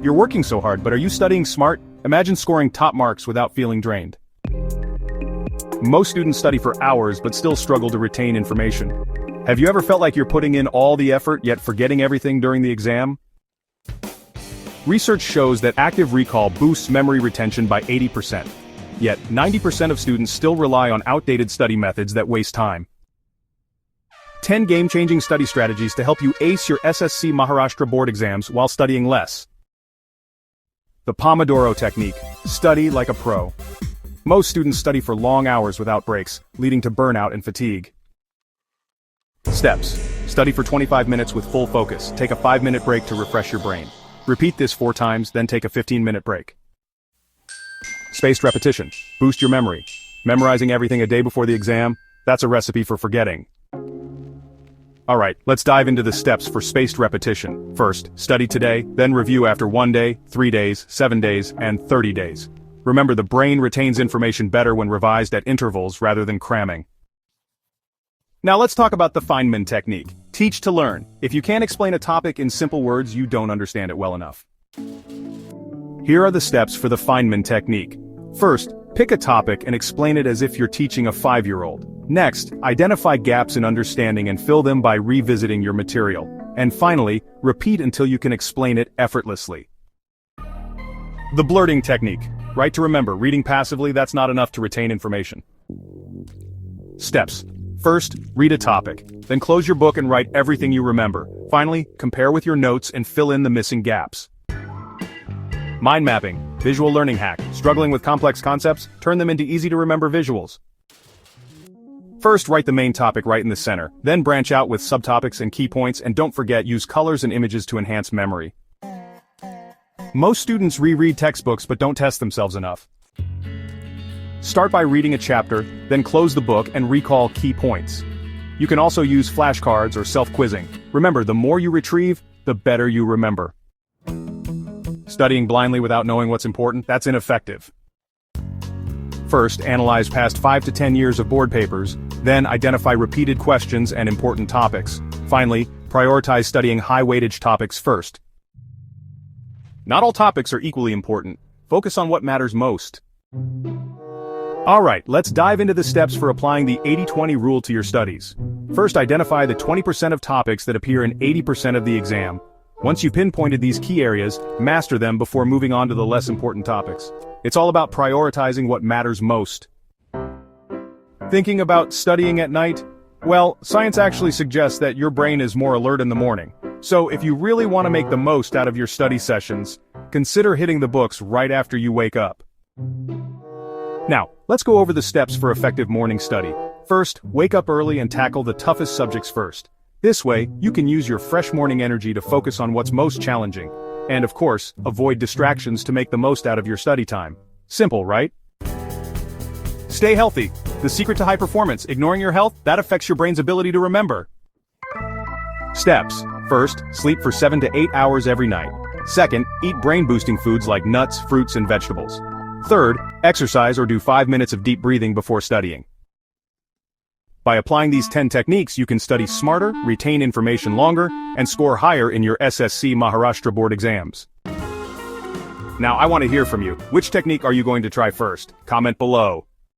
You're working so hard, but are you studying smart? Imagine scoring top marks without feeling drained. Most students study for hours but still struggle to retain information. Have you ever felt like you're putting in all the effort yet forgetting everything during the exam? Research shows that active recall boosts memory retention by 80%. Yet, 90% of students still rely on outdated study methods that waste time. 10 game-changing study strategies to help you ace your SSC Maharashtra Board exams while studying less. The Pomodoro technique. Study like a pro. Most students study for long hours without breaks, leading to burnout and fatigue. Steps. Study for 25 minutes with full focus. Take a 5-minute break to refresh your brain. Repeat this 4 times, then take a 15-minute break. Spaced repetition. Boost your memory. Memorizing everything a day before the exam, that's a recipe for forgetting. Alright, let's dive into the steps for spaced repetition. First, study today, then review after 1 day, 3 days, 7 days, and 30 days. Remember, the brain retains information better when revised at intervals rather than cramming. Now let's talk about the Feynman technique. Teach to learn. If you can't explain a topic in simple words, you don't understand it well enough. Here are the steps for the Feynman technique. First, pick a topic and explain it as if you're teaching a 5-year-old. Next, identify gaps in understanding and fill them by revisiting your material. And finally, repeat until you can explain it effortlessly. The blurting technique. Right to remember, reading passively, that's not enough to retain information. Steps. First, read a topic. Then close your book and write everything you remember. Finally, compare with your notes and fill in the missing gaps. Mind mapping. Visual learning hack. Struggling with complex concepts? Turn them into easy-to-remember visuals. First, write the main topic right in the center. Then branch out with subtopics and key points, and don't forget, use colors and images to enhance memory. Most students reread textbooks but don't test themselves enough. Start by reading a chapter, then close the book and recall key points. You can also use flashcards or self-quizzing. Remember, the more you retrieve, the better you remember. Studying blindly without knowing what's important, that's ineffective. First, analyze past 5 to 10 years of board papers, then identify repeated questions and important topics. Finally, prioritize studying high-weightage topics first. Not all topics are equally important. Focus on what matters most. Alright, let's dive into the steps for applying the 80-20 rule to your studies. First, identify the 20% of topics that appear in 80% of the exam. Once you've pinpointed these key areas, master them before moving on to the less important topics. It's all about prioritizing what matters most. Thinking about studying at night? Well, science actually suggests that your brain is more alert in the morning. So if you really want to make the most out of your study sessions, consider hitting the books right after you wake up. Now, let's go over the steps for effective morning study. First, wake up early and tackle the toughest subjects first. This way, you can use your fresh morning energy to focus on what's most challenging. And of course, avoid distractions to make the most out of your study time. Simple, right? Stay healthy. The secret to high performance. Ignoring your health, that affects your brain's ability to remember. Steps. First, sleep for 7 to 8 hours every night. Second, eat brain-boosting foods like nuts, fruits, and vegetables. Third, exercise or do 5 minutes of deep breathing before studying. By applying these 10 techniques, you can study smarter, retain information longer, and score higher in your SSC Maharashtra Board exams. Now I want to hear from you. Which technique are you going to try first? Comment below.